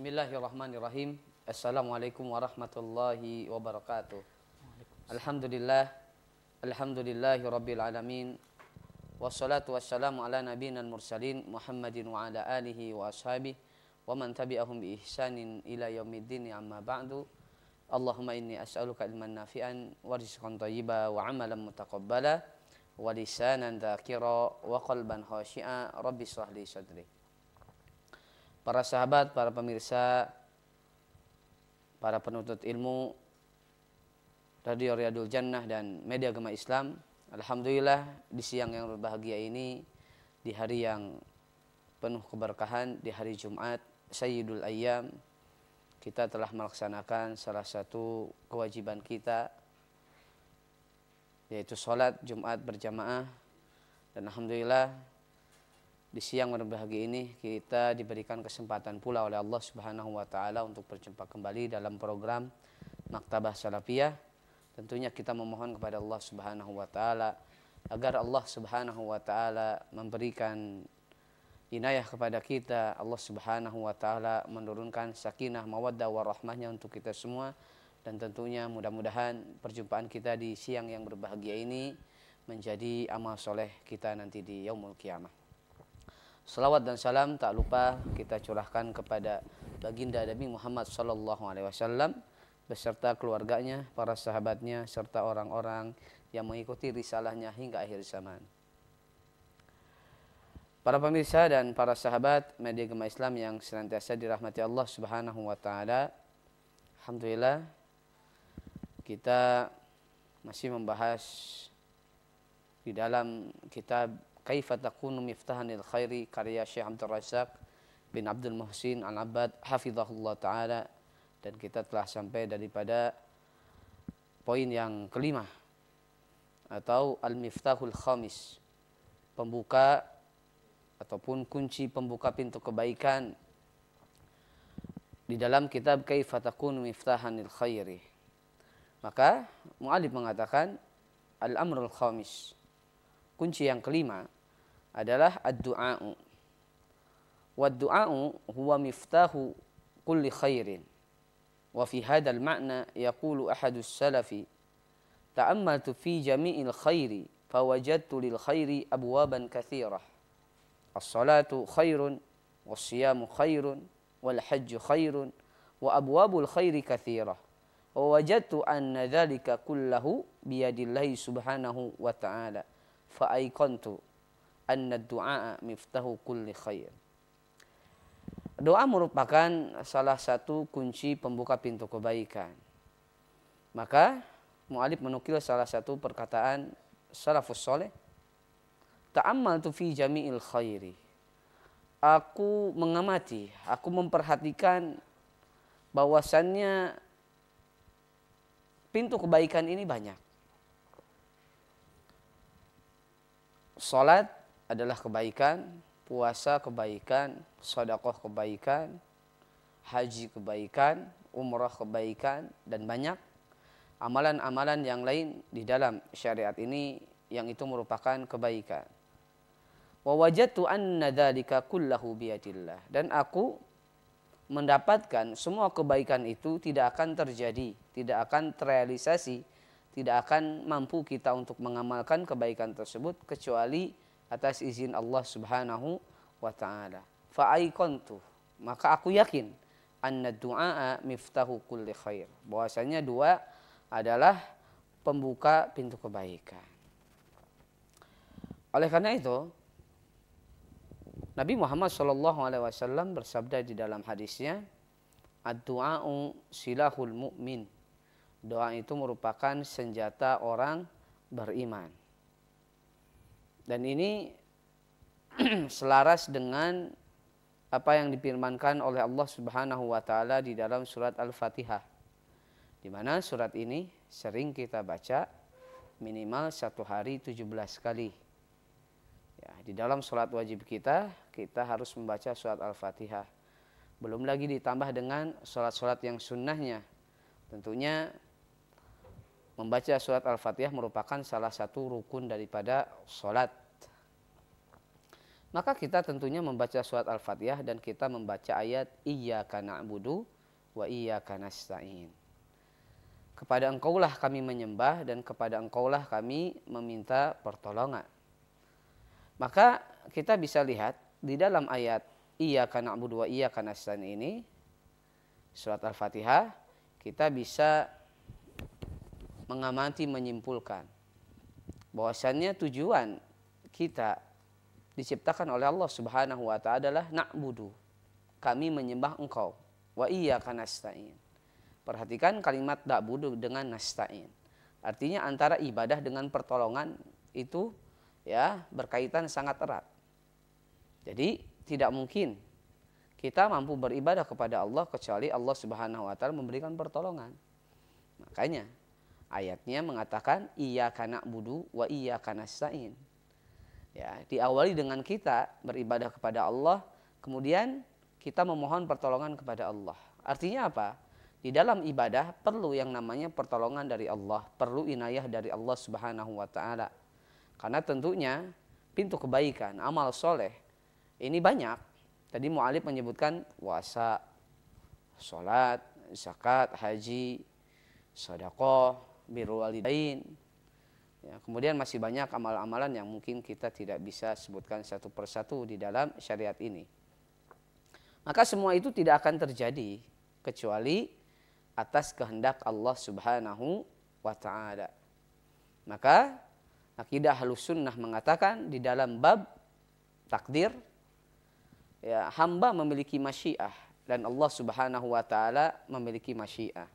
Bismillahirrahmanirrahim. Assalamualaikum warahmatullahi wabarakatuh. Alhamdulillah. Alhamdulillahi rabbil alamin. Wassalatu wassalamu ala nabiyina mursalin Muhammadin wa ala alihi wa ashabihi wa man tabi'ahum bi ihsanin ila yaumiddin, amma ba'du. Allahumma inni as'aluka ilman nafi'an wa rizqan thayyiban wa amalan mutaqabbala wa lisanan dzakira wa qalban khashi'a. Rabbi shrah li sadri. Para sahabat, para pemirsa, para penuntut ilmu Radio Riyadul Jannah dan media agama Islam, alhamdulillah di siang yang berbahagia ini, di hari yang penuh keberkahan, di hari Jumat Sayyidul Ayyam, kita telah melaksanakan salah satu kewajiban kita, yaitu sholat Jumat berjamaah. Dan alhamdulillah di siang berbahagia ini kita diberikan kesempatan pula oleh Allah Subhanahu wa taala untuk berjumpa kembali dalam program Maktabah Salafiyah. Tentunya kita memohon kepada Allah Subhanahu wa taala agar Allah Subhanahu wa taala memberikan inayah kepada kita. Allah Subhanahu wa taala menurunkan sakinah, mawaddah, warahmahnya untuk kita semua. Dan tentunya mudah-mudahan perjumpaan kita di siang yang berbahagia ini menjadi amal soleh kita nanti di yaumul qiyamah. Salawat dan salam tak lupa kita curahkan kepada baginda Nabi Muhammad SAW beserta keluarganya, para sahabatnya, serta orang-orang yang mengikuti risalahnya hingga akhir zaman. Para pemirsa dan para sahabat media agama Islam yang senantiasa dirahmati Allah Subhanahu wa taala, alhamdulillah kita masih membahas di dalam kitab Kaifa takunu miftahanil khairi karya Syekh Abdul Razak bin Abdul Muhsin Al-Abbad hafizahullah ta'ala. Dan kita telah sampai daripada poin yang kelima, atau Al-Miftahul Khamis, pembuka ataupun kunci pembuka pintu kebaikan di dalam kitab Kaifa takunu miftahanil khairi. Maka mu'allif mengatakan Al-Amrul Khamis, kunci yang kelima adalah ad-du'a'u. Wad-du'a'u huwa miftahu kulli khairin. Wa fi hadzal ma'na yaqulu ahadus salafi ta'ammaltu fi jami'il khairi fawajadtu lil khairi abwaban katsirah. As-salatu khairun was-siyamu khairun wal hajju khairun wa abwabul khairi katsirah. Wa wajadtu anna dzalika kullahu biyadillahi subhanahu wa ta'ala. Fa aiqantu anna du'a miftahu kulli khair. Doa merupakan salah satu kunci pembuka pintu kebaikan. Maka mu'allif menukil salah satu perkataan salafus soleh, ta'ammaltu fi jami'il khairi. Aku mengamati, aku memperhatikan bahwasannya pintu kebaikan ini banyak. Salat adalah kebaikan, puasa kebaikan, sedekah kebaikan, haji kebaikan, umrah kebaikan, dan banyak amalan-amalan yang lain di dalam syariat ini yang itu merupakan kebaikan. Wa wajadtu anna dzalika kullahu biyadillah, dan aku mendapatkan semua kebaikan itu tidak akan terjadi, tidak akan terrealisasi, tidak akan mampu kita untuk mengamalkan kebaikan tersebut kecuali atas izin Allah Subhanahu wa ta'ala. Fa'aiqantu, maka aku yakin anna du'a miftahu kulli khair, bahwasanya doa adalah pembuka pintu kebaikan. Oleh karena itu Nabi Muhammad SAW bersabda di dalam hadisnya, ad-du'a'u silahul mu'min. Doa itu merupakan senjata orang beriman. Dan ini selaras dengan apa yang difirmankan oleh Allah Subhanahu wa taala di dalam surat Al-Fatihah. Di mana surat ini sering kita baca minimal satu hari 17 kali. Ya, di dalam sholat wajib kita harus membaca surat Al-Fatihah. Belum lagi ditambah dengan sholat-sholat yang sunnahnya. Tentunya membaca surat Al-Fatihah merupakan salah satu rukun daripada sholat. maka kita tentunya membaca surat Al-Fatihah dan kita membaca ayat iyyaka na'budu wa iyyaka nasta'in. Kepada Engkaulah kami menyembah dan kepada Engkaulah kami meminta pertolongan. Maka kita bisa lihat di dalam ayat iyyaka na'budu wa iyyaka nasta'in ini, surat Al-Fatihah, kita bisa mengamati, menyimpulkan bahwasannya tujuan kita diciptakan oleh Allah Subhanahu wa ta'ala adalah na'budu, kami menyembah Engkau, wa iyyaka nasta'in. Perhatikan kalimat na'budu dengan nasta'in. Artinya antara ibadah dengan pertolongan itu ya berkaitan sangat erat. Jadi tidak mungkin kita mampu beribadah kepada Allah kecuali Allah Subhanahu wa ta'ala memberikan pertolongan. Makanya ayatnya mengatakan iyyaka na'budu wa iyyaka nasta'in. Ya, diawali dengan kita beribadah kepada Allah, kemudian kita memohon pertolongan kepada Allah. Artinya apa? Di dalam ibadah perlu yang namanya pertolongan dari Allah, perlu inayah dari Allah Subhanahu wa ta'ala. Karena tentunya pintu kebaikan, amal soleh ini banyak. Tadi mu'alif menyebutkan puasa, sholat, zakat, haji, sedekah, birrul walidain. Ya, kemudian masih banyak amal-amalan yang mungkin kita tidak bisa sebutkan satu persatu di dalam syariat ini. Maka semua itu tidak akan terjadi kecuali atas kehendak Allah Subhanahu wa ta'ala. Maka akidah Ahlussunnah mengatakan di dalam bab takdir, ya, hamba memiliki masyiah dan Allah Subhanahu wa ta'ala memiliki masyiah.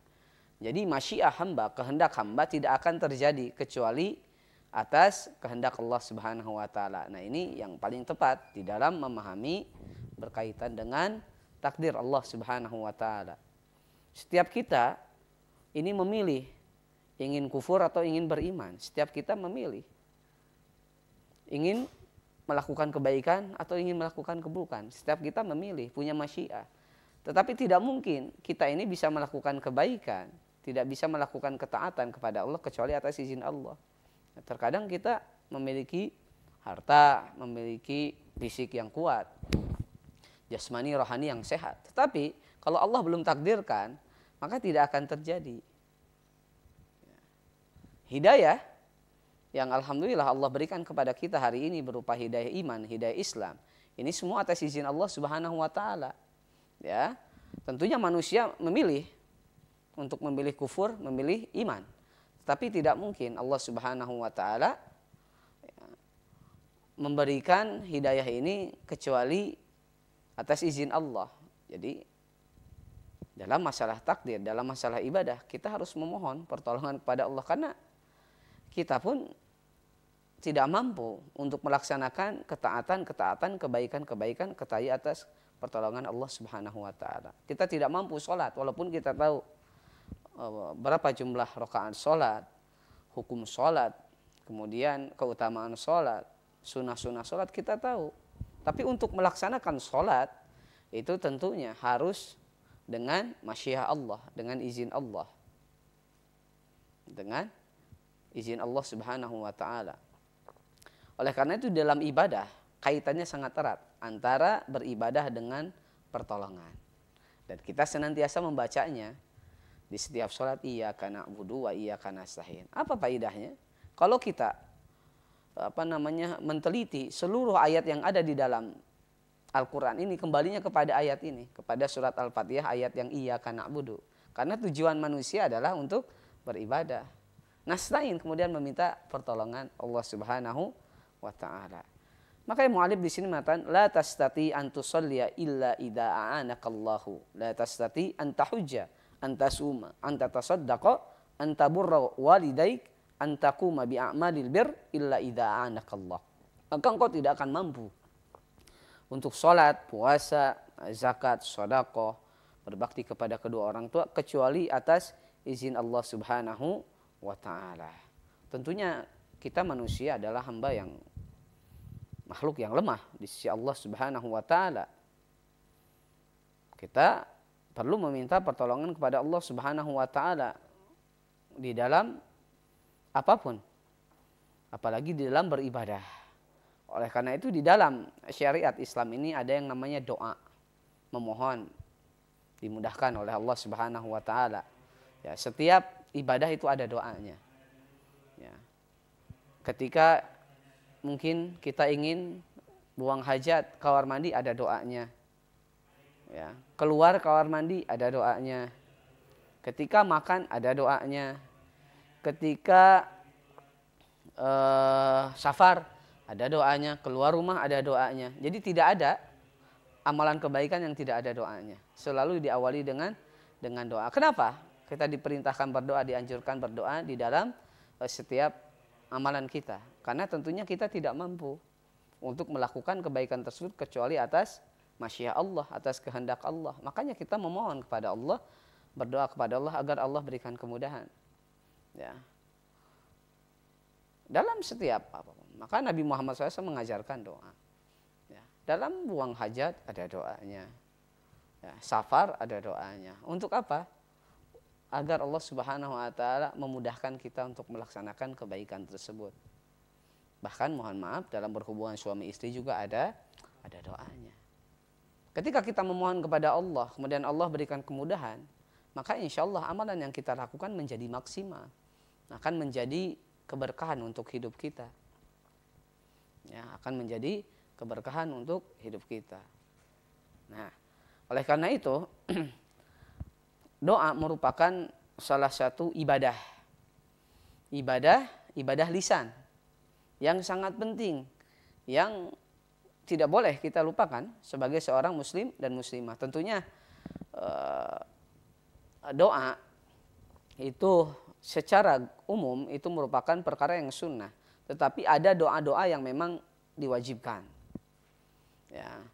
Jadi masyiah hamba, kehendak hamba tidak akan terjadi kecuali atas kehendak Allah Subhanahu wa ta'ala. Nah, ini yang paling tepat di dalam memahami berkaitan dengan takdir Allah Subhanahu wa ta'ala. Setiap kita ini memilih ingin kufur atau ingin beriman. Setiap kita memilih ingin melakukan kebaikan atau ingin melakukan keburukan. Setiap kita memilih, punya masyiah. Tetapi tidak mungkin kita ini bisa melakukan kebaikan, tidak bisa melakukan ketaatan kepada Allah kecuali atas izin Allah. Terkadang kita memiliki harta, memiliki fisik yang kuat, jasmani rohani yang sehat. Tetapi kalau Allah belum takdirkan, maka tidak akan terjadi. Hidayah yang alhamdulillah Allah berikan kepada kita hari ini berupa hidayah iman, hidayah Islam. Ini semua atas izin Allah Subhanahu wa ta'ala. Ya, tentunya manusia memilih untuk memilih kufur, memilih iman. Tapi tidak mungkin Allah Subhanahu wa ta'ala memberikan hidayah ini kecuali atas izin Allah. Jadi dalam masalah takdir, dalam masalah ibadah, kita harus memohon pertolongan kepada Allah. Karena kita pun tidak mampu untuk melaksanakan ketaatan, kebaikan kecuali atas pertolongan Allah Subhanahu wa ta'ala. Kita tidak mampu sholat, walaupun kita tahu berapa jumlah rakaat sholat, hukum sholat, kemudian keutamaan sholat, sunnah-sunnah sholat kita tahu. Tapi untuk melaksanakan sholat, itu tentunya harus dengan masyiah Allah, dengan izin Allah. Dengan izin Allah Subhanahu wa ta'ala. Oleh karena itu dalam ibadah kaitannya sangat erat antara beribadah dengan pertolongan. Dan kita senantiasa membacanya di setiap sholat, iyyaka na'budu wa iyyaka nasta'in. Apa faedahnya? Kalau kita menteliti seluruh ayat yang ada di dalam Al-Quran ini, kembalinya kepada ayat ini, kepada surat Al-Fatihah ayat yang iyyaka na'budu. Karena tujuan manusia adalah untuk beribadah. Nasta'in kemudian meminta pertolongan Allah Subhanahu wa ta'ala. Maka mu'alif di sini mengatakan la tastati an tusalliya illa idza a'anakallahu, la tastati an tahujja, an tasuma, an tatasaddaqa, an taburra walidaik, an taquma bi a'malil bir illa idza a'anakallah. Maka engkau tidak akan mampu untuk sholat, puasa, zakat, sedekah, berbakti kepada kedua orang tua kecuali atas izin Allah Subhanahu wa ta'ala. Tentunya kita manusia adalah hamba yang makhluk yang lemah di sisi Allah Subhanahu wa ta'ala. Kita perlu meminta pertolongan kepada Allah Subhanahu wa ta'ala di dalam apapun, apalagi di dalam beribadah. Oleh karena itu di dalam syariat Islam ini ada yang namanya doa, memohon dimudahkan oleh Allah Subhanahu wa taala. Ya, setiap ibadah itu ada doanya. Ya. Ketika mungkin kita ingin buang hajat, kamar mandi ada doanya. Ya, keluar kamar mandi ada doanya. Ketika makan ada doanya. Ketika safar ada doanya, keluar rumah ada doanya. Jadi tidak ada amalan kebaikan yang tidak ada doanya. Selalu diawali dengan doa. Kenapa? Kita diperintahkan berdoa, dianjurkan berdoa di dalam setiap amalan kita. Karena tentunya kita tidak mampu untuk melakukan kebaikan tersebut kecuali atas masyiah Allah, atas kehendak Allah. Makanya kita memohon kepada Allah, berdoa kepada Allah agar Allah berikan kemudahan. Ya. Dalam setiap apapun. Maka Nabi Muhammad SAW mengajarkan doa. Ya. Dalam buang hajat ada doanya. Ya. Safar ada doanya. Untuk apa? Agar Allah Subhanahu wa taala memudahkan kita untuk melaksanakan kebaikan tersebut. Bahkan mohon maaf dalam berhubungan suami istri juga ada doanya. Ketika kita memohon kepada Allah, kemudian Allah berikan kemudahan, maka insya Allah amalan yang kita lakukan menjadi maksimal. Akan menjadi keberkahan untuk hidup kita. Ya, akan menjadi keberkahan untuk hidup kita. Nah, oleh karena itu doa merupakan salah satu ibadah. Ibadah lisan yang sangat penting, yang tidak boleh kita lupakan sebagai seorang muslim dan muslimah. Tentunya doa itu secara umum itu merupakan perkara yang sunnah. Tetapi ada doa-doa yang memang diwajibkan. Ya.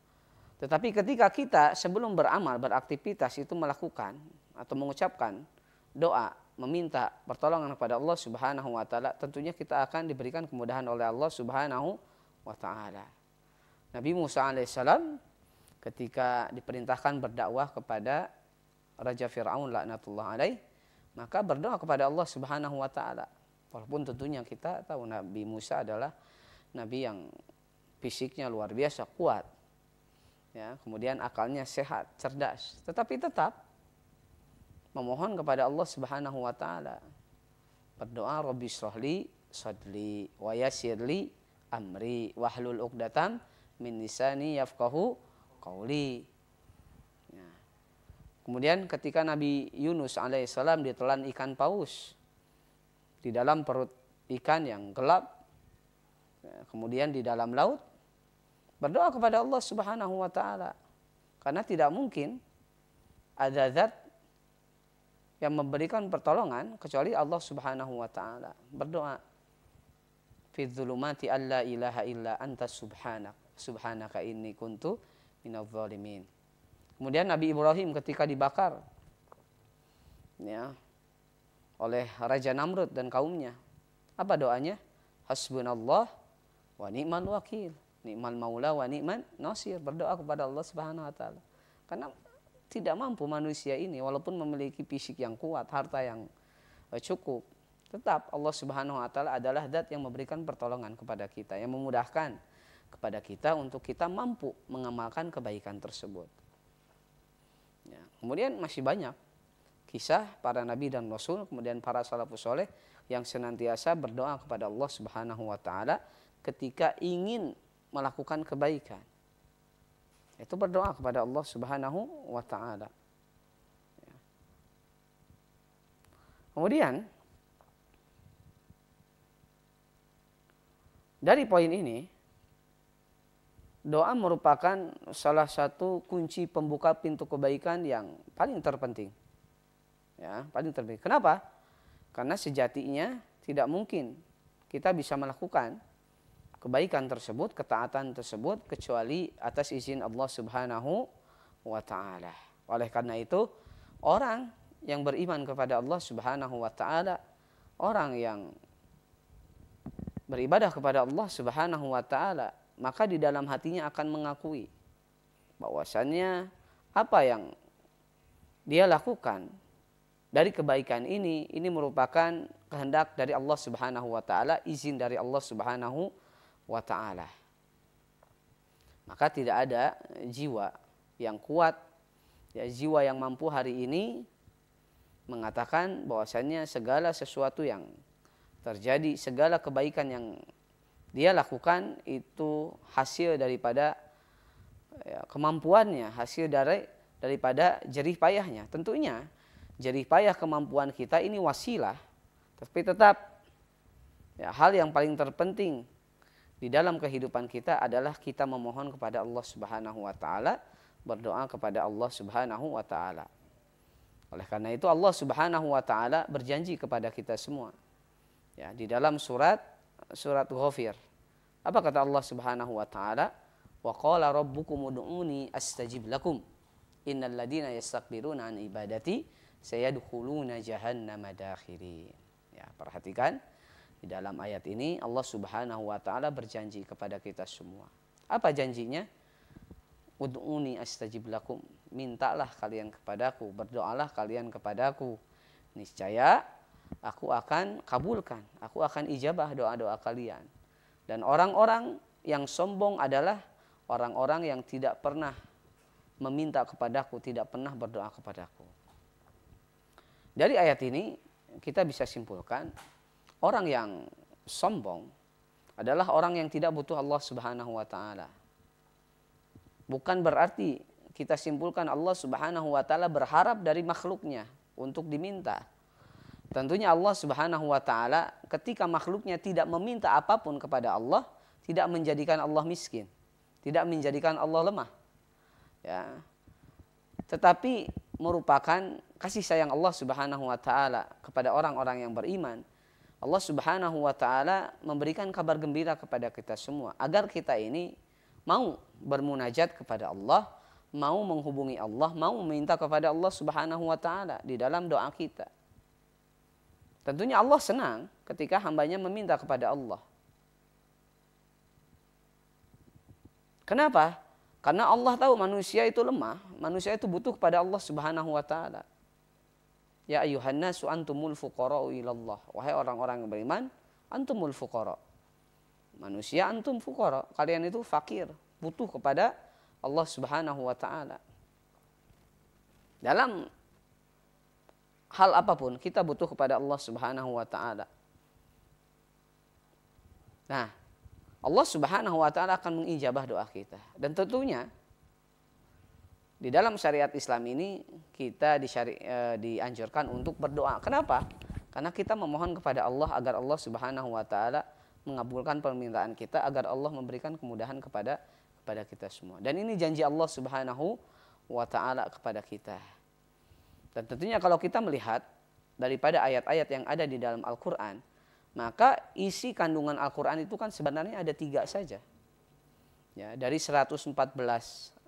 Tetapi ketika kita sebelum beramal, beraktivitas itu melakukan atau mengucapkan doa, meminta pertolongan kepada Allah Subhanahu wa taala, tentunya kita akan diberikan kemudahan oleh Allah Subhanahu wa taala. Nabi Musa alaihissalam ketika diperintahkan berdakwah kepada Raja Fir'aun laknatullah alaih, maka berdoa kepada Allah Subhanahu wa taala. Walaupun tentunya kita tahu Nabi Musa adalah nabi yang fisiknya luar biasa kuat. Ya, kemudian akalnya sehat, cerdas, tetapi tetap memohon kepada Allah Subhanahu wa taala. Berdoa, Rabbi shrahli sadri wa yassirli amri wahlul 'uqdatam min lisani yafqahu qauli. Kemudian ketika Nabi Yunus alaihissalam ditelan ikan paus di dalam perut ikan yang gelap, kemudian di dalam laut, berdoa kepada Allah Subhanahu wa taala. Karena tidak mungkin ada zat yang memberikan pertolongan kecuali Allah Subhanahu wa taala. Berdoa, fi dzulumati alla ilaha illa anta subhanaka inni kuntu minadh dhalimin. Kemudian Nabi Ibrahim ketika dibakar ya, oleh Raja Namrud dan kaumnya, apa doanya? Hasbunallah wa ni'mal wakil, ni'mal maula wa ni'man nasir. Berdoa kepada Allah Subhanahu wa taala. Karena tidak mampu manusia ini walaupun memiliki fisik yang kuat, harta yang cukup, tetap Allah Subhanahu wa taala adalah zat yang memberikan pertolongan kepada kita, yang memudahkan kepada kita untuk kita mampu mengamalkan kebaikan tersebut. Ya, kemudian masih banyak kisah para nabi dan rasul, kemudian para salafus soleh yang senantiasa berdoa kepada Allah Subhanahu wa taala ketika ingin melakukan kebaikan. Itu berdoa kepada Allah Subhanahu wa taala. Ya. Kemudian dari poin ini, doa merupakan salah satu kunci pembuka pintu kebaikan yang paling terpenting. Ya, paling terpenting. Kenapa? Karena sejatinya tidak mungkin kita bisa melakukan kebaikan tersebut, ketaatan tersebut kecuali atas izin Allah Subhanahu wa taala. Oleh karena itu, orang yang beriman kepada Allah Subhanahu wa taala, orang yang beribadah kepada Allah Subhanahu wa taala, maka di dalam hatinya akan mengakui bahwasannya apa yang dia lakukan dari kebaikan ini merupakan kehendak dari Allah Subhanahu wa taala, izin dari Allah Subhanahu wa taala. Maka tidak ada jiwa yang kuat, ya, jiwa yang mampu hari ini mengatakan bahwasannya segala sesuatu yang terjadi, segala kebaikan yang dia lakukan itu hasil daripada ya, kemampuannya, hasil daripada jerih payahnya. Tentunya jerih payah kemampuan kita ini wasilah, tapi tetap ya, hal yang paling terpenting di dalam kehidupan kita adalah kita memohon kepada Allah Subhanahu wa taala, berdoa kepada Allah Subhanahu wa taala. Oleh karena itu Allah Subhanahu wa taala berjanji kepada kita semua. Ya, di dalam surat Ghafir. Apa kata Allah Subhanahu wa taala? Wa qala rabbukum ud'uni astajib lakum. Innal ladzina yastakbiruna an ibadati sayadkhuluna jahannama dakhirin. Ya, perhatikan. Di dalam ayat ini Allah Subhanahu wa taala berjanji kepada kita semua. Apa janjinya? Ud'uni astajib lakum. Mintalah kalian kepadaku, berdoalah kalian kepadaku. Niscaya aku akan kabulkan, aku akan ijabah doa-doa kalian. Dan orang-orang yang sombong adalah orang-orang yang tidak pernah meminta kepadaku, tidak pernah berdoa kepadaku. Dari ayat ini kita bisa simpulkan orang yang sombong adalah orang yang tidak butuh Allah Subhanahu wa taala. Bukan berarti kita simpulkan Allah Subhanahu wa taala berharap dari makhluknya untuk diminta. Tentunya Allah Subhanahu wa taala ketika makhluknya tidak meminta apapun kepada Allah, tidak menjadikan Allah miskin, tidak menjadikan Allah lemah. Ya. Tetapi merupakan kasih sayang Allah Subhanahu wa taala kepada orang-orang yang beriman. Allah Subhanahu wa taala memberikan kabar gembira kepada kita semua agar kita ini mau bermunajat kepada Allah, mau menghubungi Allah, mau meminta kepada Allah Subhanahu wa taala di dalam doa kita. Tentunya Allah senang ketika hambanya meminta kepada Allah. Kenapa? Karena Allah tahu manusia itu lemah, manusia itu butuh kepada Allah Subhanahu wa taala. Ya ayyuhan nasu antumul fuqara'u ilallah. Wahai orang-orang yang beriman, antumul fuqara'. Manusia antum fuqara'. Kalian itu fakir, butuh kepada Allah Subhanahu wa taala. Dalam hal apapun kita butuh kepada Allah Subhanahu wa taala. Nah, Allah Subhanahu wa taala akan mengijabah doa kita. Dan tentunya di dalam syariat Islam ini kita dianjurkan untuk berdoa. Kenapa? Karena kita memohon kepada Allah agar Allah Subhanahu wa taala mengabulkan permintaan kita, agar Allah memberikan kemudahan kepada kita semua. Dan ini janji Allah Subhanahu wa taala kepada kita. Dan tentunya kalau kita melihat daripada ayat-ayat yang ada di dalam Al-Qur'an, maka isi kandungan Al-Qur'an itu kan sebenarnya ada 3 saja. Ya, dari 114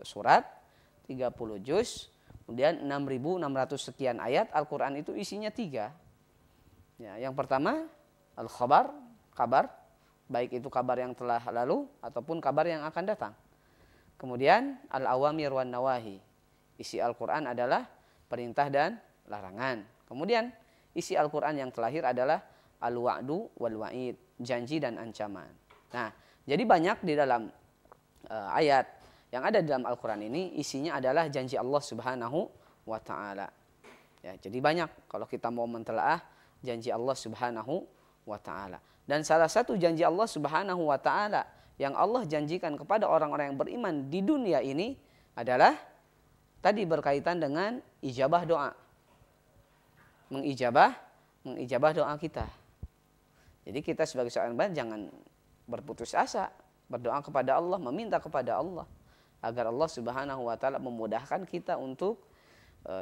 surat 30 juz, kemudian 6.600 sekian ayat, Al-Quran itu isinya 3. Ya, yang pertama Al-Khabar, kabar, baik itu kabar yang telah lalu ataupun kabar yang akan datang. Kemudian Al-Awamir wan Nawahi, isi Al-Quran adalah perintah dan larangan. Kemudian isi Al-Quran yang terakhir adalah Al-Wa'du wal Wa'id, janji dan ancaman. Nah, jadi banyak di dalam ayat yang ada dalam Al-Quran ini isinya adalah janji Allah Subhanahu wa ta'ala. Ya, jadi banyak kalau kita mau mentelaah janji Allah Subhanahu wa ta'ala. Dan salah satu janji Allah Subhanahu wa ta'ala yang Allah janjikan kepada orang-orang yang beriman di dunia ini adalah tadi berkaitan dengan ijabah doa. Mengijabah doa kita. Jadi kita sebagai seorang hamba jangan berputus asa, berdoa kepada Allah, meminta kepada Allah agar Allah Subhanahu wa taala memudahkan kita untuk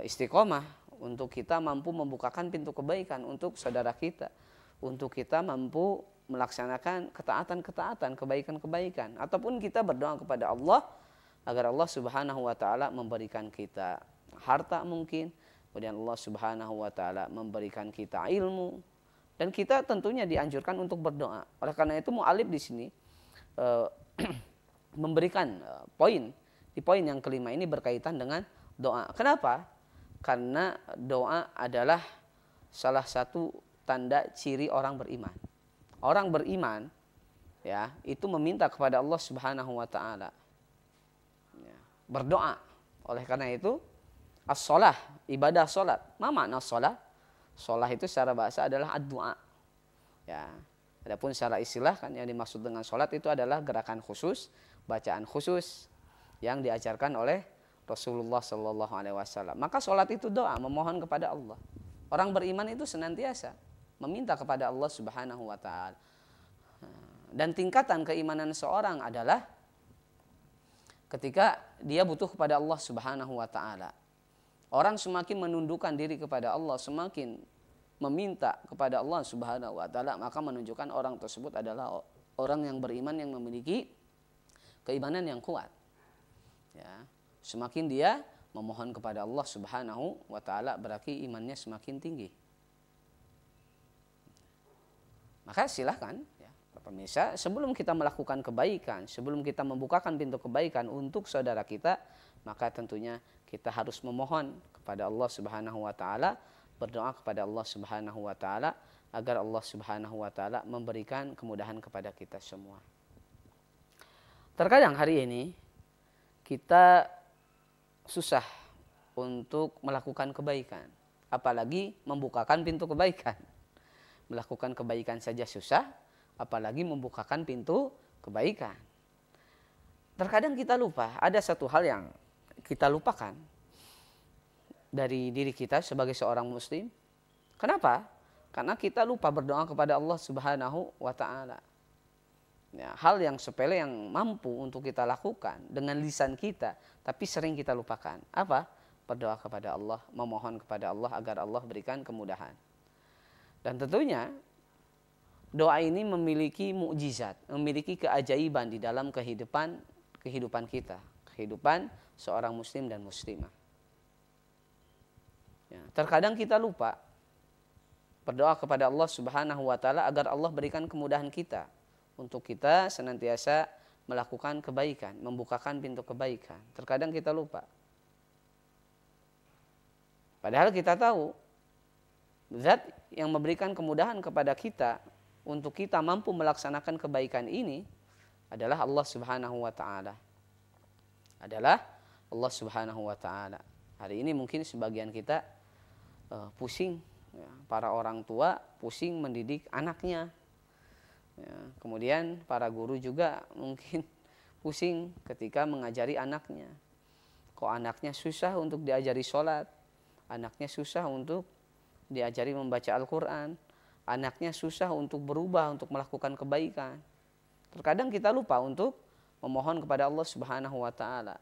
istiqomah, untuk kita mampu membukakan pintu kebaikan untuk saudara kita, untuk kita mampu melaksanakan ketaatan-ketaatan, kebaikan-kebaikan, ataupun kita berdoa kepada Allah agar Allah Subhanahu wa taala memberikan kita harta mungkin, kemudian Allah Subhanahu wa taala memberikan kita ilmu, dan kita tentunya dianjurkan untuk berdoa. Oleh karena itu mu'alif di sini memberikan poin. Di poin yang kelima ini berkaitan dengan doa. Kenapa? Karena doa adalah salah satu tanda ciri orang beriman. Orang beriman ya, itu meminta kepada Allah Subhanahu wa taala. berdoa. Oleh karena itu as-shalah, ibadah salat. Ma makna shalah? Shalah itu secara bahasa adalah ad-du'a. Ya. Adapun secara istilah kan yang dimaksud dengan salat itu adalah gerakan khusus, bacaan khusus yang diajarkan oleh Rasulullah Shallallahu Alaihi Wasallam. Maka salat itu doa, memohon kepada Allah. Orang beriman itu senantiasa meminta kepada Allah Subhanahu Wa Taala. Dan tingkatan keimanan seorang adalah ketika dia butuh kepada Allah Subhanahu Wa Taala. Orang semakin menundukkan diri kepada Allah, semakin meminta kepada Allah Subhanahu Wa Taala, maka menunjukkan orang tersebut adalah orang yang beriman yang memiliki keimanan yang kuat. Ya, semakin dia memohon kepada Allah Subhanahu Wa Taala berarti imannya semakin tinggi. Maka silahkan ya, pemirsa, sebelum kita melakukan kebaikan, sebelum kita membukakan pintu kebaikan untuk saudara kita, maka tentunya kita harus memohon kepada Allah Subhanahu Wa Taala, berdoa kepada Allah Subhanahu Wa Taala agar Allah Subhanahu Wa Taala memberikan kemudahan kepada kita semua. Terkadang hari ini kita susah untuk melakukan kebaikan, apalagi membukakan pintu kebaikan. Melakukan kebaikan saja susah, apalagi membukakan pintu kebaikan. Terkadang kita lupa, ada satu hal yang kita lupakan dari diri kita sebagai seorang muslim. Kenapa? Karena kita lupa berdoa kepada Allah Subhanahu Wa Taala. Ya, hal yang sepele yang mampu untuk kita lakukan dengan lisan kita, tapi sering kita lupakan. Apa? Berdoa kepada Allah, memohon kepada Allah agar Allah berikan kemudahan. Dan tentunya doa ini memiliki mukjizat, memiliki keajaiban di dalam kehidupan kita, kehidupan seorang muslim dan muslimah. Ya, terkadang kita lupa berdoa kepada Allah Subhanahu Wa Taala agar Allah berikan kemudahan kita untuk kita senantiasa melakukan kebaikan, membukakan pintu kebaikan. Terkadang kita lupa. Padahal kita tahu zat yang memberikan kemudahan kepada kita untuk kita mampu melaksanakan kebaikan ini adalah Allah Subhanahu Wa Taala. Adalah Allah Subhanahu Wa Taala. Hari ini mungkin sebagian kita pusing, ya, para orang tua pusing mendidik anaknya. Ya, kemudian para guru juga mungkin pusing ketika mengajari anaknya. Kok anaknya susah untuk diajari sholat, anaknya susah untuk diajari membaca Al-Quran, anaknya susah untuk berubah, untuk melakukan kebaikan. Terkadang kita lupa untuk memohon kepada Allah Subhanahu Wa Taala.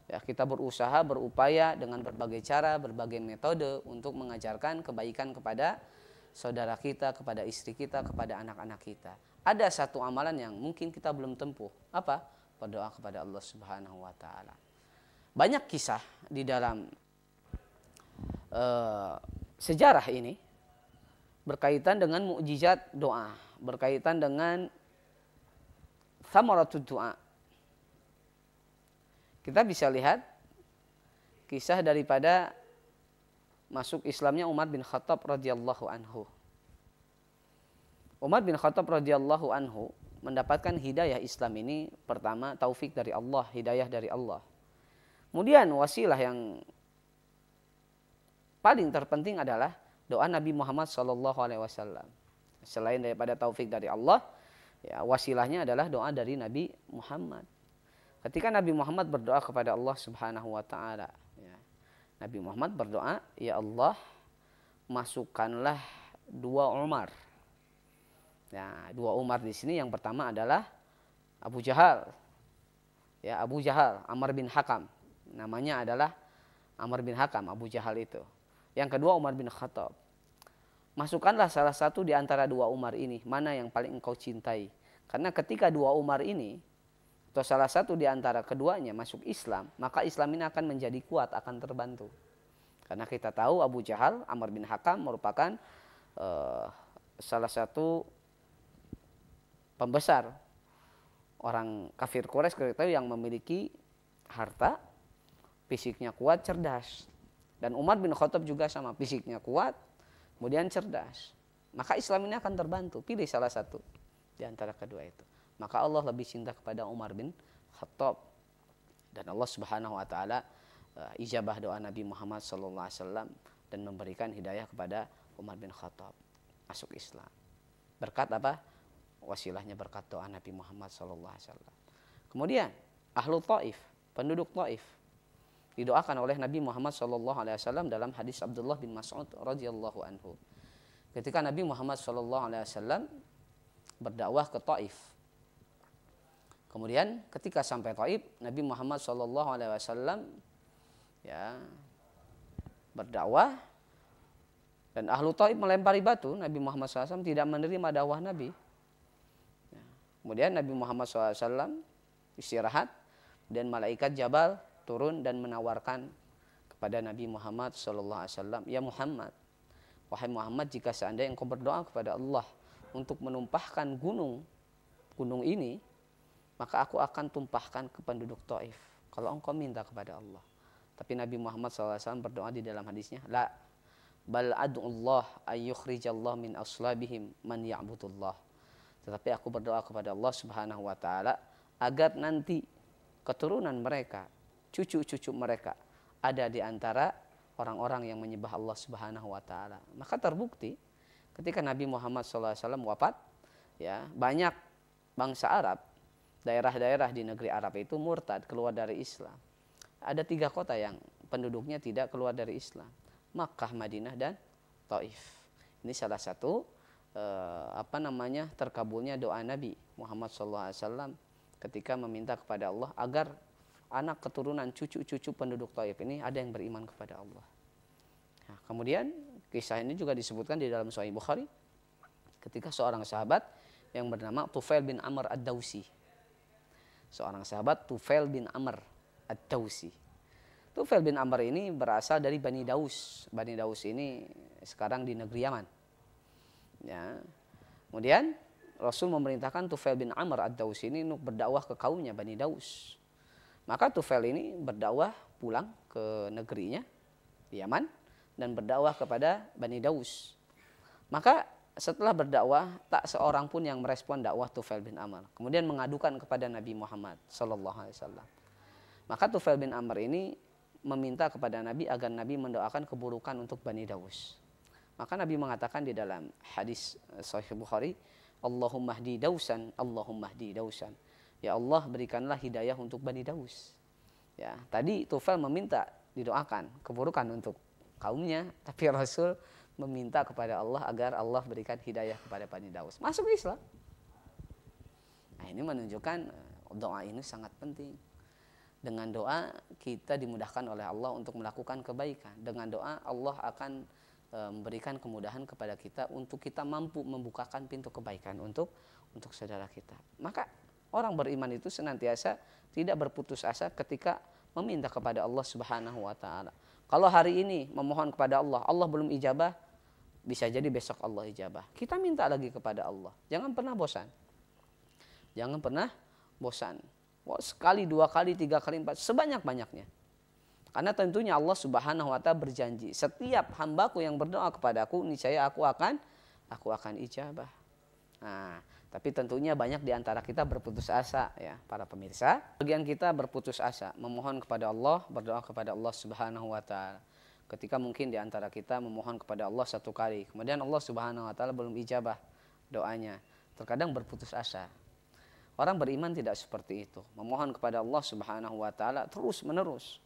Ya, kita berusaha, berupaya dengan berbagai cara, berbagai metode untuk mengajarkan kebaikan kepada saudara kita, kepada istri kita, kepada anak-anak kita. Ada satu amalan yang mungkin kita belum tempuh. Apa? Berdoa kepada Allah Subhanahu Wa Taala. Banyak kisah di dalam sejarah ini berkaitan dengan mukjizat doa, berkaitan dengan thamaratud doa. Kita bisa lihat kisah daripada masuk Islamnya Umar bin Khattab radhiyallahu anhu. Umar bin Khattab radhiyallahu anhu mendapatkan hidayah Islam ini pertama taufik dari Allah, hidayah dari Allah. Kemudian wasilah yang paling terpenting adalah doa Nabi Muhammad SAW. Selain daripada taufik dari Allah, ya, wasilahnya adalah doa dari Nabi Muhammad. Ketika Nabi Muhammad berdoa kepada Allah Subhanahu Wa Taala, ya, Nabi Muhammad berdoa, ya Allah, masukkanlah dua Umar. Ya, dua Umar di sini yang pertama adalah Abu Jahal, ya, Abu Jahal, Amr bin Hakam. Namanya adalah Amr bin Hakam, Abu Jahal itu. Yang kedua Umar bin Khattab. Masukkanlah salah satu di antara dua Umar ini, mana yang paling engkau cintai. Karena ketika dua Umar ini, atau salah satu di antara keduanya masuk Islam, maka Islam ini akan menjadi kuat, akan terbantu. Karena kita tahu Abu Jahal, Amr bin Hakam merupakan salah satu pembesar orang kafir Quraisy kita yang memiliki harta, fisiknya kuat, cerdas. Dan Umar bin Khattab juga sama, fisiknya kuat, kemudian cerdas. Maka Islam ini akan terbantu. Pilih salah satu di antara kedua itu. Maka Allah lebih cinta kepada Umar bin Khattab Dan Allah Subhanahu wa taala ijabah doa Nabi Muhammad sallallahu alaihi wasallam dan memberikan hidayah kepada Umar bin Khattab masuk Islam. Berkat apa? Wasilahnya berkat doa Nabi Muhammad sallallahu alaihi wasallam. Kemudian ahlu Taif, penduduk Taif didoakan oleh Nabi Muhammad sallallahu alaihi wasallam dalam hadis Abdullah bin Mas'ud radhiyallahu anhu. Ketika Nabi Muhammad sallallahu alaihi wasallam berdakwah ke Taif. Kemudian ketika sampai Taif, Nabi Muhammad sallallahu alaihi wasallam ya berdakwah dan ahlu Taif melempari batu. Nabi Muhammad SAW tidak menerima dakwah Nabi. Ya. Kemudian Nabi Muhammad SAW istirahat dan malaikat Jabal turun dan menawarkan kepada Nabi Muhammad SAW, ya Muhammad, wahai Muhammad, jika seandainya engkau berdoa kepada Allah untuk menumpahkan gunung ini, maka aku akan tumpahkan ke penduduk Taif kalau engkau minta kepada Allah. Tapi Nabi Muhammad SAW berdoa di dalam hadisnya, la bal ad'ullah ayyukhrijallah min aslabihim man ya'budullah. Tetapi aku berdoa kepada Allah Subhanahu wa taala agar nanti keturunan mereka, cucu-cucu mereka ada di antara orang-orang yang menyembah Allah Subhanahu wa taala. Maka terbukti ketika Nabi Muhammad SAW wafat, ya, banyak bangsa Arab, daerah-daerah di negeri Arab itu murtad, keluar dari Islam. Ada 3 kota yang penduduknya tidak keluar dari Islam, Makkah, Madinah, dan Taif. Ini salah satu terkabulnya doa Nabi Muhammad SAW ketika meminta kepada Allah agar anak keturunan cucu-cucu penduduk Taif ini ada yang beriman kepada Allah. Nah, kemudian kisah ini juga disebutkan di dalam Sahih Bukhari ketika seorang sahabat yang bernama Tufail bin Amr ad-Dawsi. Seorang sahabat Tufail bin Amr ad-Dawsi. Tufail bin Amr ini berasal dari Bani Daus. Bani Daus ini sekarang di negeri Yaman. Ya. Kemudian Rasul memerintahkan Tufail bin Amr ad-Dawsi ini untuk berdakwah ke kaumnya Bani Daus. Maka Tufail ini berdakwah pulang ke negerinya di Yaman dan berdakwah kepada Bani Daus. Maka setelah berdakwah tak seorang pun yang merespon dakwah Tufail bin Amr. Kemudian mengadukan kepada Nabi Muhammad sallallahu alaihi wasallam. Maka Tufail bin Amr ini meminta kepada Nabi agar Nabi mendoakan keburukan untuk Bani Daus. Maka Nabi mengatakan di dalam hadis Sahih Bukhari, Allahumma hdi Dausan, Allahumma hdi Dausan. Ya Allah, berikanlah hidayah untuk Bani Daus. Ya, tadi Tufail meminta didoakan keburukan untuk kaumnya, tapi Rasul meminta kepada Allah agar Allah berikan hidayah kepada Bani Daus. Masuk Islam. Nah, ini menunjukkan doa ini sangat penting. Dengan doa kita dimudahkan oleh Allah untuk melakukan kebaikan. Dengan doa Allah akan memberikan kemudahan kepada kita untuk kita mampu membukakan pintu kebaikan untuk saudara kita. Maka orang beriman itu senantiasa tidak berputus asa ketika meminta kepada Allah Subhanahu wa taala. Kalau hari ini memohon kepada Allah, Allah belum ijabah, bisa jadi besok Allah ijabah. Kita minta lagi kepada Allah. Jangan pernah bosan. Jangan pernah bosan. Sekali, 2 kali, 3 kali, 4, sebanyak-banyaknya. Karena tentunya Allah Subhanahu wa taala berjanji, setiap hambaku yang berdoa kepadaku, niscaya aku akan ijabah. Nah, tapi tentunya banyak di antara kita berputus asa, ya, para pemirsa. Bagian kita berputus asa, memohon kepada Allah, berdoa kepada Allah Subhanahu wa taala. Ketika mungkin di antara kita memohon kepada Allah 1 kali, kemudian Allah Subhanahu wa taala belum ijabah doanya. Terkadang berputus asa. Orang beriman tidak seperti itu. Memohon kepada Allah Subhanahu wa taala terus menerus.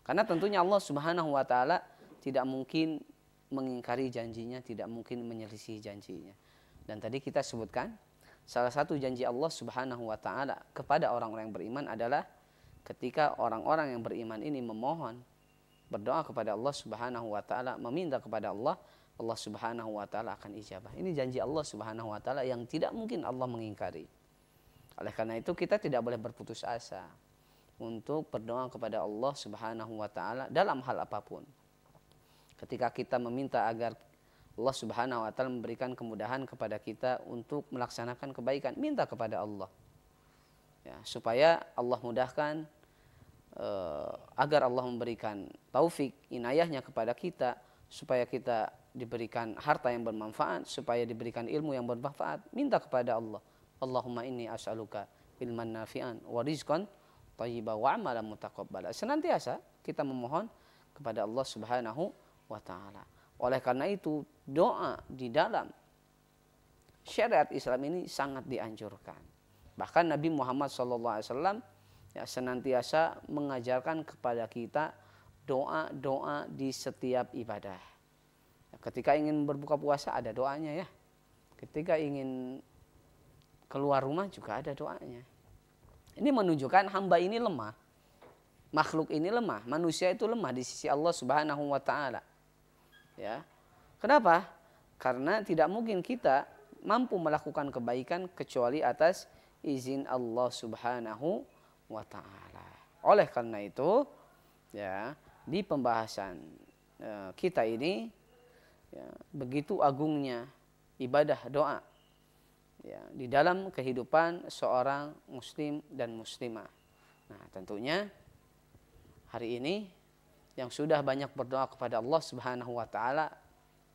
Karena tentunya Allah Subhanahu wa taala tidak mungkin mengingkari janjinya, tidak mungkin menyelisih janjinya. Dan tadi kita sebutkan salah satu janji Allah Subhanahu wa taala kepada orang-orang yang beriman adalah ketika orang-orang yang beriman ini memohon, berdoa kepada Allah Subhanahu wa taala, meminta kepada Allah, Allah Subhanahu wa taala akan ijabah. Ini janji Allah Subhanahu wa taala yang tidak mungkin Allah mengingkari. Oleh karena itu kita tidak boleh berputus asa untuk berdoa kepada Allah Subhanahu wa taala dalam hal apapun. Ketika kita meminta agar Allah Subhanahu wa taala memberikan kemudahan kepada kita untuk melaksanakan kebaikan, minta kepada Allah. Ya, supaya Allah mudahkan agar Allah memberikan taufik, inayahnya kepada kita, supaya kita diberikan harta yang bermanfaat, supaya diberikan ilmu yang bermanfaat, minta kepada Allah. Allahumma inni as'aluka ilman nafi'an wa rizqan thayyibah wa amalan mutaqabbala. Senantiasa kita memohon kepada Allah Subhanahu wa taala. Oleh karena itu, doa di dalam syariat Islam ini sangat dianjurkan. Bahkan Nabi Muhammad SAW ya senantiasa mengajarkan kepada kita doa-doa di setiap ibadah. Ketika ingin berbuka puasa ada doanya ya. Ketika ingin keluar rumah juga ada doanya. Ini menunjukkan hamba ini lemah. Makhluk ini lemah, manusia itu lemah di sisi Allah Subhanahu wa taala. Ya. Kenapa? Karena tidak mungkin kita mampu melakukan kebaikan kecuali atas izin Allah Subhanahu wa taala. Oleh karena itu, ya, di pembahasan kita ini ya, begitu agungnya ibadah doa ya, di dalam kehidupan seorang muslim dan muslimah. Nah, tentunya hari ini yang sudah banyak berdoa kepada Allah Subhanahu wa taala,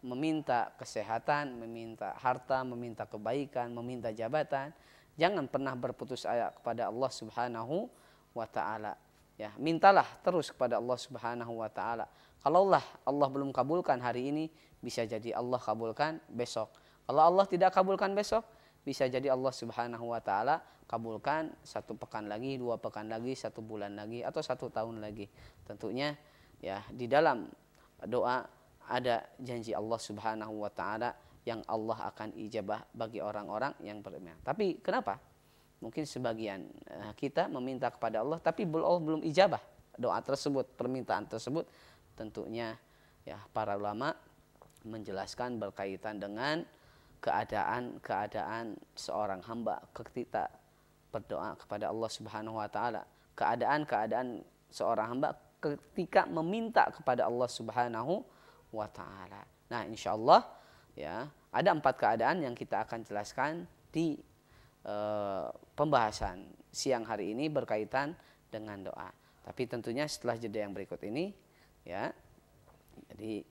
meminta kesehatan, meminta harta, meminta kebaikan, meminta jabatan, jangan pernah berputus asa kepada Allah Subhanahu wa taala. Ya, mintalah terus kepada Allah Subhanahu wa taala. Kalaulah Allah belum kabulkan hari ini, bisa jadi Allah kabulkan besok. Kalau Allah tidak kabulkan besok, bisa jadi Allah Subhanahu wa taala kabulkan 1 pekan lagi, 2 pekan lagi, 1 bulan lagi, atau 1 tahun lagi. Tentunya ya di dalam doa ada janji Allah Subhanahu wa taala yang Allah akan ijabah bagi orang-orang yang beriman. Tapi kenapa? Mungkin sebagian kita meminta kepada Allah tapi Allah belum ijabah doa tersebut, permintaan tersebut. Tentunya ya para ulama menjelaskan berkaitan dengan keadaan seorang hamba ketika berdoa kepada Allah Subhanahu wa taala. Keadaan seorang hamba ketika meminta kepada Allah Subhanahu wa taala. Nah, insyaallah ya, ada 4 keadaan yang kita akan jelaskan di pembahasan siang hari ini berkaitan dengan doa. Tapi tentunya setelah jeda yang berikut ini ya. Jadi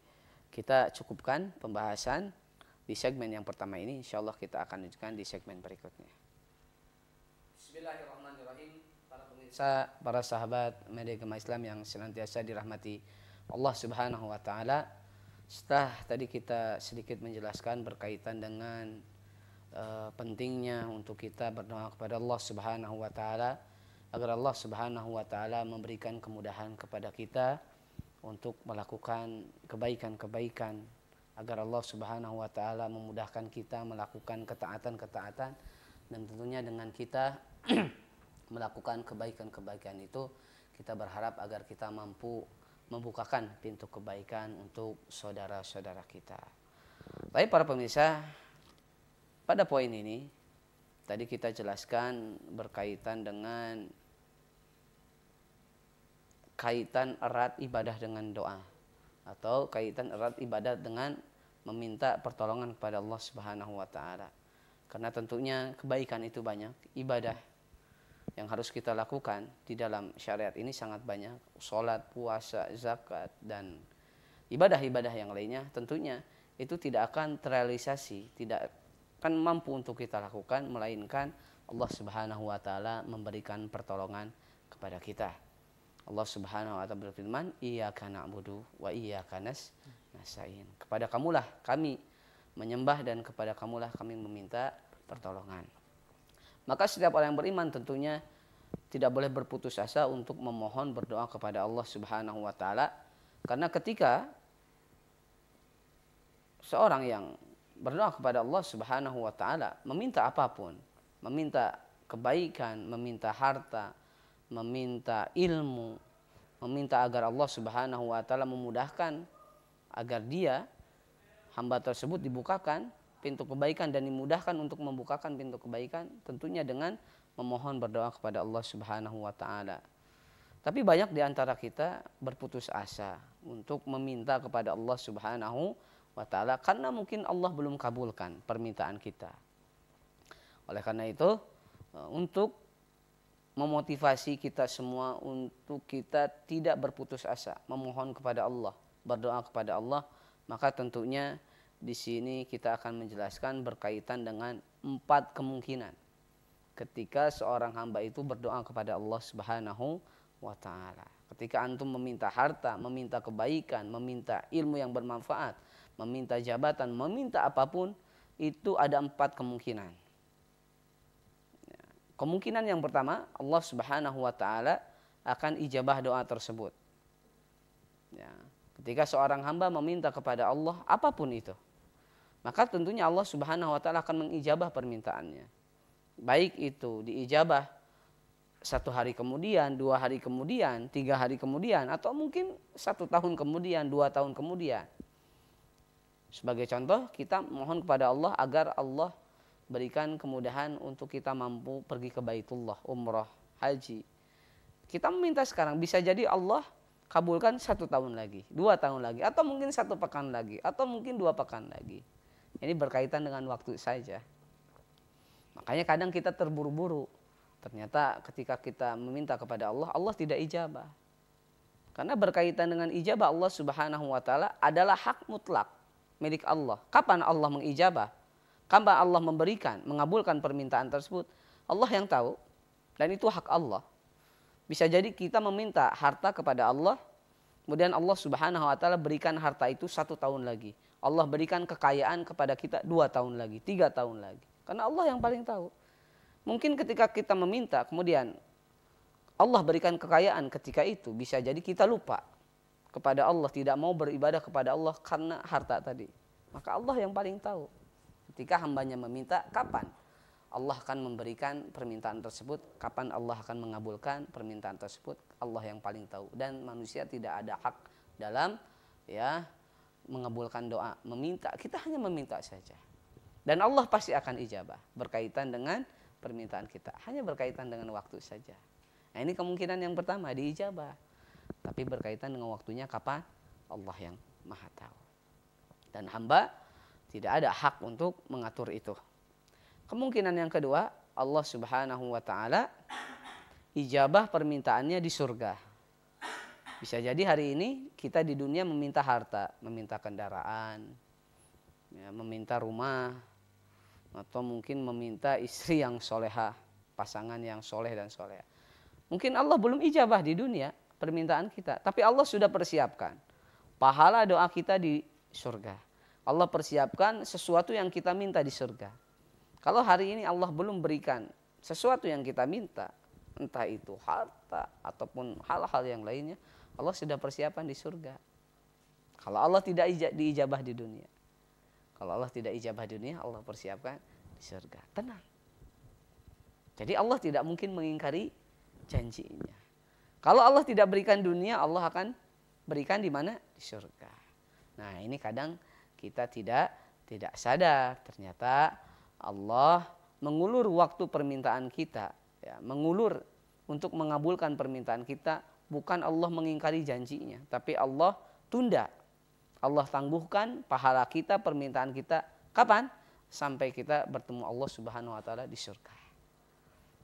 kita cukupkan pembahasan di segmen yang pertama ini, insyaallah kita akan lanjutkan di segmen berikutnya. Bismillahirrahmanirrahim. Para pemirsa, para sahabat media Gema Islam yang senantiasa dirahmati Allah Subhanahu wa taala. Setelah tadi kita sedikit menjelaskan berkaitan dengan pentingnya untuk kita berdoa kepada Allah Subhanahu wa taala agar Allah Subhanahu wa taala memberikan kemudahan kepada kita untuk melakukan kebaikan-kebaikan, agar Allah Subhanahu wa taala memudahkan kita melakukan ketaatan-ketaatan, dan tentunya dengan kita melakukan kebaikan-kebaikan itu kita berharap agar kita mampu membukakan pintu kebaikan untuk saudara-saudara kita. Baik para pemirsa, pada poin ini tadi kita jelaskan berkaitan dengan kaitan erat ibadah dengan doa, atau kaitan erat ibadah dengan meminta pertolongan kepada Allah Subhanahu wa taala. Karena tentunya kebaikan itu banyak, ibadah yang harus kita lakukan di dalam syariat ini sangat banyak. Salat, puasa, zakat, dan ibadah-ibadah yang lainnya tentunya itu tidak akan terrealisasi, tidak akan mampu untuk kita lakukan melainkan Allah Subhanahu wa taala memberikan pertolongan kepada kita. Allah Subhanahu wa taala berfirman, "Iyyaka na'budu wa iyyaka nasta'in." Kepada kamulah kami menyembah dan kepada kamulah kami meminta pertolongan. Maka setiap orang yang beriman tentunya tidak boleh berputus asa untuk memohon berdoa kepada Allah Subhanahu wa taala, karena ketika seorang yang berdoa kepada Allah Subhanahu wa taala meminta apapun, meminta kebaikan, meminta harta, meminta ilmu, meminta agar Allah Subhanahu wa taala memudahkan agar dia hamba tersebut dibukakan pintu kebaikan dan dimudahkan untuk membukakan pintu kebaikan, tentunya dengan memohon berdoa kepada Allah Subhanahu wa taala. Tapi banyak di antara kita berputus asa untuk meminta kepada Allah Subhanahu wa taala karena mungkin Allah belum kabulkan permintaan kita. Oleh karena itu, untuk memotivasi kita semua untuk kita tidak berputus asa, memohon kepada Allah, berdoa kepada Allah, maka tentunya di sini kita akan menjelaskan berkaitan dengan 4 kemungkinan. ketika seorang hamba itu berdoa kepada Allah Subhanahu wa taala. Ketika antum meminta harta, meminta kebaikan, meminta ilmu yang bermanfaat, meminta jabatan, meminta apapun, itu ada 4 kemungkinan. Kemungkinan yang pertama, Allah Subhanahu wa taala akan ijabah doa tersebut. Ya, ketika seorang hamba meminta kepada Allah apapun itu, maka tentunya Allah Subhanahu wa taala akan mengijabah permintaannya. Baik itu diijabah 1 hari kemudian, 2 hari kemudian, 3 hari kemudian, atau mungkin 1 tahun kemudian, 2 tahun kemudian. Sebagai contoh, kita mohon kepada Allah agar Allah berikan kemudahan untuk kita mampu pergi ke Baitullah, umrah, haji. Kita meminta sekarang, bisa jadi Allah kabulkan 1 tahun lagi, 2 tahun lagi, atau mungkin 1 pekan lagi, atau mungkin 2 pekan lagi. Ini berkaitan dengan waktu saja. Makanya kadang kita terburu-buru. Ternyata ketika kita meminta kepada Allah, Allah tidak ijabah. Karena berkaitan dengan ijabah Allah Subhanahu wa taala adalah hak mutlak milik Allah. Kapan Allah mengijabah? Kapan Allah memberikan, mengabulkan permintaan tersebut? Allah yang tahu, dan itu hak Allah. Bisa jadi kita meminta harta kepada Allah, kemudian Allah Subhanahu wa taala berikan harta itu 1 tahun lagi. Allah berikan kekayaan kepada kita 2 tahun lagi, 3 tahun lagi. Karena Allah yang paling tahu. Mungkin ketika kita meminta, kemudian Allah berikan kekayaan ketika itu, bisa jadi kita lupa kepada Allah, tidak mau beribadah kepada Allah karena harta tadi. Maka Allah yang paling tahu. Ketika hambanya meminta, kapan Allah akan memberikan permintaan tersebut, kapan Allah akan mengabulkan permintaan tersebut, Allah yang paling tahu. Dan manusia tidak ada hak dalam mengabulkan doa, meminta. Kita hanya meminta saja. Dan Allah pasti akan ijabah berkaitan dengan permintaan kita. Hanya berkaitan dengan waktu saja. Nah, ini kemungkinan yang pertama, diijabah. Tapi berkaitan dengan waktunya kapan, Allah yang maha tahu. Dan hamba tidak ada hak untuk mengatur itu. Kemungkinan yang kedua, Allah Subhanahu wa taala ijabah permintaannya di surga. Bisa jadi hari ini kita di dunia meminta harta, meminta kendaraan, meminta rumah, atau mungkin meminta istri yang solehah, pasangan yang soleh dan solehah. Mungkin Allah belum ijabah di dunia permintaan kita, tapi Allah sudah persiapkan pahala doa kita di surga. Allah persiapkan sesuatu yang kita minta di surga. Kalau hari ini Allah belum berikan sesuatu yang kita minta, entah itu harta ataupun hal-hal yang lainnya, Allah sudah persiapkan di surga. Kalau Allah tidak diijabah di dunia. Kalau Allah tidak ijabah di dunia, Allah persiapkan di surga. Tenang. Jadi Allah tidak mungkin mengingkari janjinya. Kalau Allah tidak berikan dunia, Allah akan berikan di mana? Di surga. Nah, ini kadang kita tidak sadar. Ternyata Allah mengulur waktu permintaan kita, mengulur untuk mengabulkan permintaan kita. Bukan Allah mengingkari janjinya, tapi Allah tunda. Allah tangguhkan pahala kita, permintaan kita. Kapan? Sampai kita bertemu Allah Subhanahu wa taala di surga.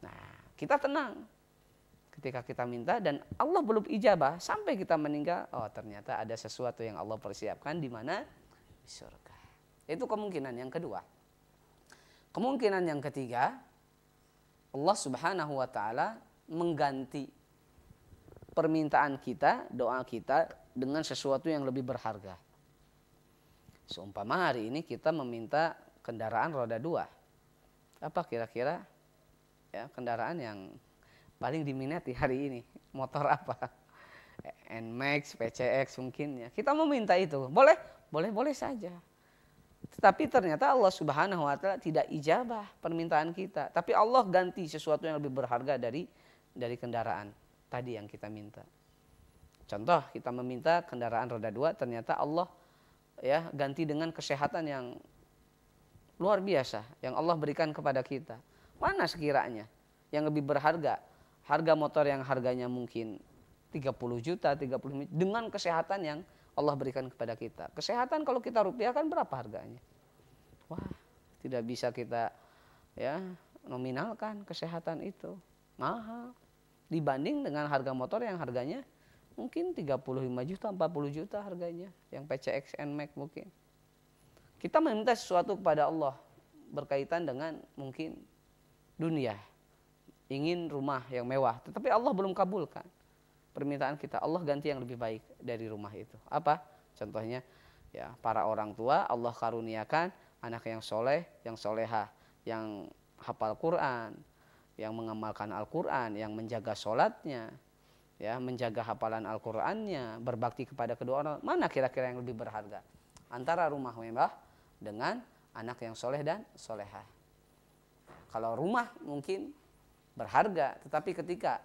Nah, kita tenang ketika kita minta dan Allah belum ijabah sampai kita meninggal. Oh, ternyata ada sesuatu yang Allah persiapkan di mana? Di surga. Itu kemungkinan yang kedua. Kemungkinan yang ketiga, Allah Subhanahu wa taala mengganti permintaan kita, doa kita dengan sesuatu yang lebih berharga. Seumpama hari ini kita meminta kendaraan roda 2. Apa kira-kira kendaraan yang paling diminati hari ini? Motor apa? NMAX, PCX mungkin ya. Kita meminta itu. Boleh saja. Tetapi ternyata Allah Subhanahu wa taala tidak ijabah permintaan kita. Tapi Allah ganti sesuatu yang lebih berharga dari kendaraan tadi yang kita minta. Contoh, kita meminta kendaraan roda 2, ternyata Allah ganti dengan kesehatan yang luar biasa yang Allah berikan kepada kita. Mana sekiranya yang lebih berharga? Harga motor yang harganya mungkin 30 juta, 30 juta dengan kesehatan yang Allah berikan kepada kita. Kesehatan kalau kita rupiahkan berapa harganya? Wah, tidak bisa kita nominalkan kesehatan itu. Mahal dibanding dengan harga motor yang harganya mungkin 35 juta, 40 juta harganya. Yang PCX, NMAX mungkin. Kita meminta sesuatu kepada Allah berkaitan dengan mungkin dunia. ingin rumah yang mewah, tetapi Allah belum kabulkan permintaan kita. Allah ganti yang lebih baik dari rumah itu. Apa? Contohnya, ya, para orang tua Allah karuniakan anak yang soleh, yang solehah, yang hafal Quran, yang mengamalkan Al-Quran, yang menjaga sholatnya, ya, menjaga hafalan Al-Qurannya, berbakti kepada kedua orang. Mana kira-kira yang lebih berharga antara rumah mewah dengan anak yang soleh dan solehah? Kalau rumah mungkin berharga, tetapi ketika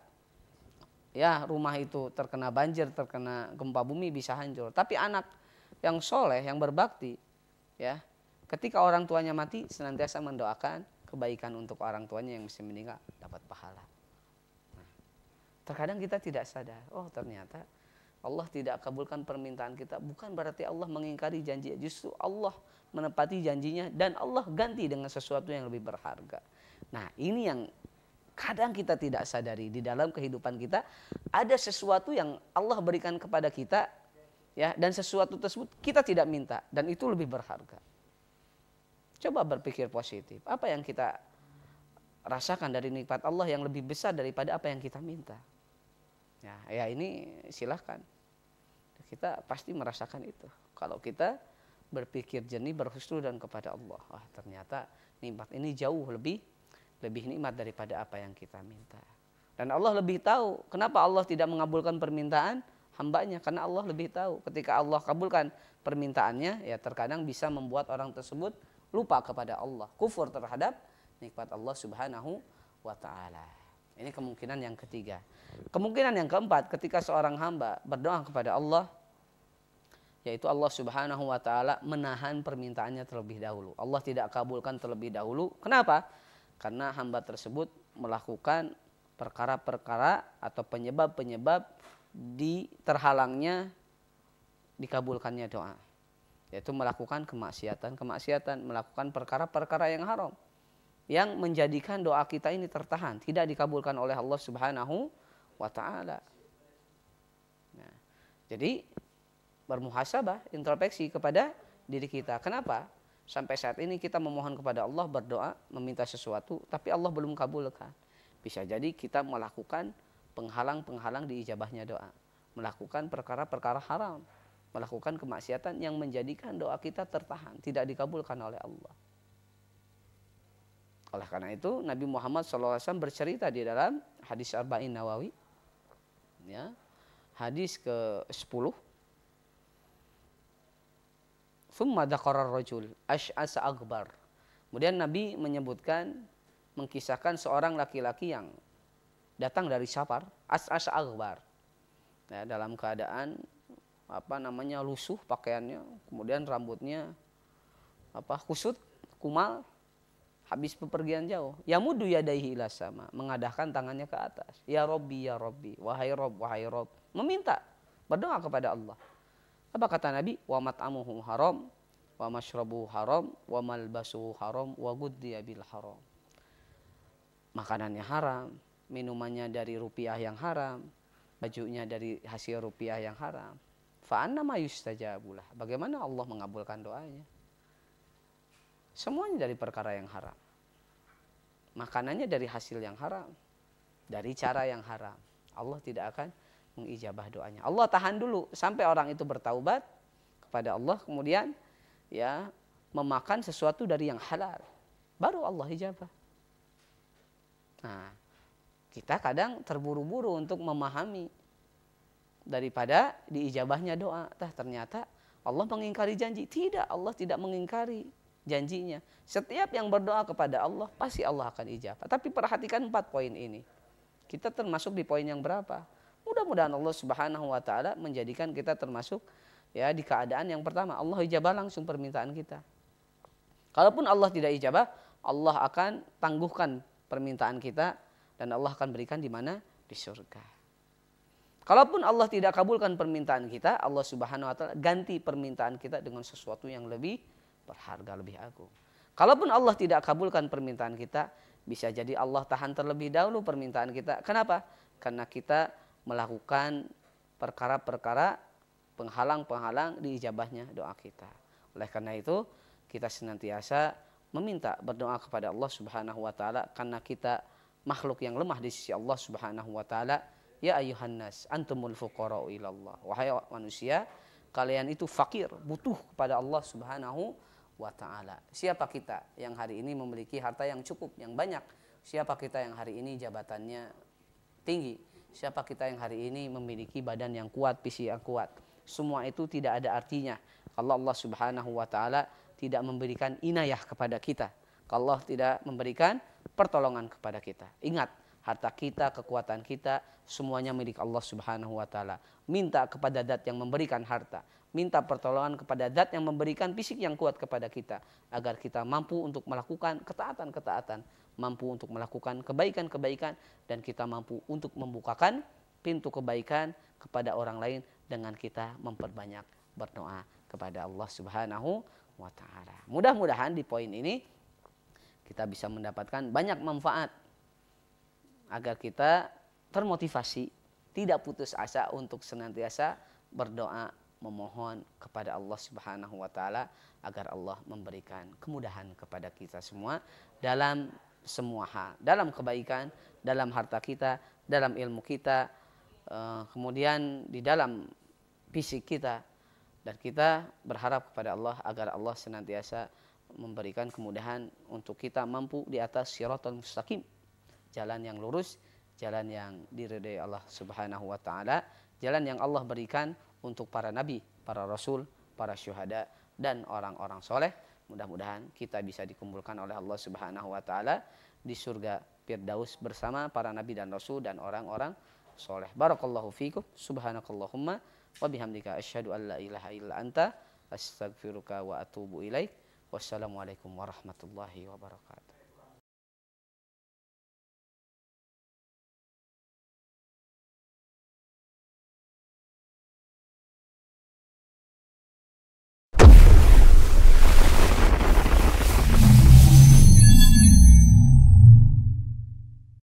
ya rumah itu terkena banjir, terkena gempa bumi bisa hancur. Tapi anak yang soleh, yang berbakti, ya, ketika orang tuanya mati senantiasa mendoakan kebaikan untuk orang tuanya yang masih meninggal, dapat pahala. Nah, terkadang kita tidak sadar, oh ternyata Allah tidak kabulkan permintaan kita, bukan berarti Allah mengingkari janji, justru Allah menepati janjinya dan Allah ganti dengan sesuatu yang lebih berharga. Nah, ini yang kadang kita tidak sadari, di dalam kehidupan kita ada sesuatu yang Allah berikan kepada kita, ya, dan sesuatu tersebut kita tidak minta dan itu lebih berharga. Coba berpikir positif, apa yang kita rasakan dari nikmat Allah yang lebih besar daripada apa yang kita minta? Ya ini silahkan, kita pasti merasakan itu. Kalau kita berpikir jernih, berhusnudzon kepada Allah, wah ternyata nikmat ini jauh lebih nikmat daripada apa yang kita minta. Dan Allah lebih tahu kenapa Allah tidak mengabulkan permintaan hambanya, karena Allah lebih tahu ketika Allah kabulkan permintaannya, ya terkadang bisa membuat orang tersebut lupa kepada Allah, kufur terhadap nikmat Allah Subhanahu wa ta'ala. Ini kemungkinan yang ketiga. Kemungkinan yang keempat, ketika seorang hamba berdoa kepada Allah, yaitu Allah Subhanahu wa ta'ala menahan permintaannya terlebih dahulu. Allah tidak kabulkan terlebih dahulu. Kenapa? Karena hamba tersebut melakukan perkara-perkara atau penyebab-penyebab terhalangnya dikabulkannya doa, yaitu melakukan kemaksiatan, melakukan perkara-perkara yang haram, yang menjadikan doa kita ini tertahan, tidak dikabulkan oleh Allah Subhanahu wa ta'ala. Nah, jadi bermuhasabah, introspeksi kepada diri kita. Kenapa? Sampai saat ini kita memohon kepada Allah, berdoa, meminta sesuatu, tapi Allah belum kabulkan. Bisa jadi kita melakukan penghalang-penghalang diijabahnya doa, melakukan perkara-perkara haram, melakukan kemaksiatan yang menjadikan doa kita tertahan, tidak dikabulkan oleh Allah. Oleh karena itu Nabi Muhammad SAW bercerita di dalam hadis Arba'in Nawawi, ya, hadis ke-10, Thumma dzakara rajul asy'asa akbar. Kemudian Nabi menyebutkan, mengkisahkan seorang laki-laki yang datang dari safar, asy'asa akbar. Ya, dalam keadaan lusuh pakaiannya, kemudian rambutnya kusut, kumal, habis bepergian jauh. Yamudu yadaihi ila sama, mengadahkan tangannya ke atas. Ya Rabbi, wahai Rabb, meminta, berdoa kepada Allah. Apa kata Nabi? Wa mat'amuhu haram, wa mashrabuhu haram, wa malbasuhu haram, wa ghuddiya bil haram. Makanannya haram, minumannya dari rupiah yang haram, bajunya dari hasil rupiah yang haram. Fa anna ma yustajabulah. Bagaimana Allah mengabulkan doanya? Semuanya dari perkara yang haram. Makanannya dari hasil yang haram, dari cara yang haram. Allah tidak akan mengijabah doanya. Allah tahan dulu sampai orang itu bertaubat kepada Allah, kemudian ya memakan sesuatu dari yang halal, baru Allah ijabah. Nah, kita kadang terburu-buru untuk memahami daripada diijabahnya doa. Ternyata Allah mengingkari janji. Tidak, Allah tidak mengingkari janjinya. Setiap yang berdoa kepada Allah pasti Allah akan ijabah. Tapi perhatikan 4 poin ini. Kita termasuk di poin yang berapa? Mudah-mudahan Allah Subhanahu wa ta'ala menjadikan kita termasuk ya di keadaan yang pertama, Allah ijabah langsung permintaan kita. Kalaupun Allah tidak ijabah, Allah akan tangguhkan permintaan kita dan Allah akan berikan di mana? Di surga. Kalaupun Allah tidak kabulkan permintaan kita, Allah Subhanahu wa ta'ala ganti permintaan kita dengan sesuatu yang lebih berharga, lebih agung. Kalaupun Allah tidak kabulkan permintaan kita, bisa jadi Allah tahan terlebih dahulu permintaan kita. Kenapa? Karena kita melakukan perkara-perkara penghalang-penghalang diijabahnya doa kita. Oleh karena itu kita senantiasa meminta, berdoa kepada Allah Subhanahu wa ta'ala, karena kita makhluk yang lemah di sisi Allah Subhanahu wa taala. Ya ayuhan nas antumul fuqara'u ilallah. Wahai manusia, kalian itu fakir, butuh kepada Allah Subhanahu wa taala. Siapa kita yang hari ini memiliki harta yang cukup, yang banyak? Siapa kita yang hari ini jabatannya tinggi? Siapa kita yang hari ini memiliki badan yang kuat, fisik yang kuat? Semua itu tidak ada artinya kalau Allah Subhanahu wa taala tidak memberikan inayah kepada kita. Kalau Allah tidak memberikan pertolongan kepada kita. Ingat, harta kita, kekuatan kita, semuanya milik Allah Subhanahu wa taala. Minta kepada zat yang memberikan harta, minta pertolongan kepada zat yang memberikan fisik yang kuat kepada kita, agar kita mampu untuk melakukan ketaatan-ketaatan, mampu untuk melakukan kebaikan-kebaikan, dan kita mampu untuk membukakan pintu kebaikan kepada orang lain dengan kita memperbanyak berdoa kepada Allah Subhanahu wa taala. Mudah-mudahan di poin ini kita bisa mendapatkan banyak manfaat agar kita termotivasi, tidak putus asa untuk senantiasa berdoa, memohon kepada Allah Subhanahu wa taala agar Allah memberikan kemudahan kepada kita semua dalam semua hal, dalam kebaikan, dalam harta kita, dalam ilmu kita, kemudian di dalam fisik kita, dan kita berharap kepada Allah agar Allah senantiasa memberikan kemudahan untuk kita mampu di atas shiratal mustaqim, jalan yang lurus, jalan yang diridai Allah Subhanahu wa taala, jalan yang Allah berikan untuk para nabi, para rasul, para syuhada, dan orang-orang soleh. Mudah-mudahan kita bisa dikumpulkan oleh Allah Subhanahu wa taala di surga Firdaus bersama para nabi dan rasul dan orang-orang soleh. Barakallahu fikum. Subhanakallahumma wa bihamdika asyhadu an la ilaha illa anta astaghfiruka wa atubu ilaik. Wassalamualaikum warahmatullahi wabarakatuh.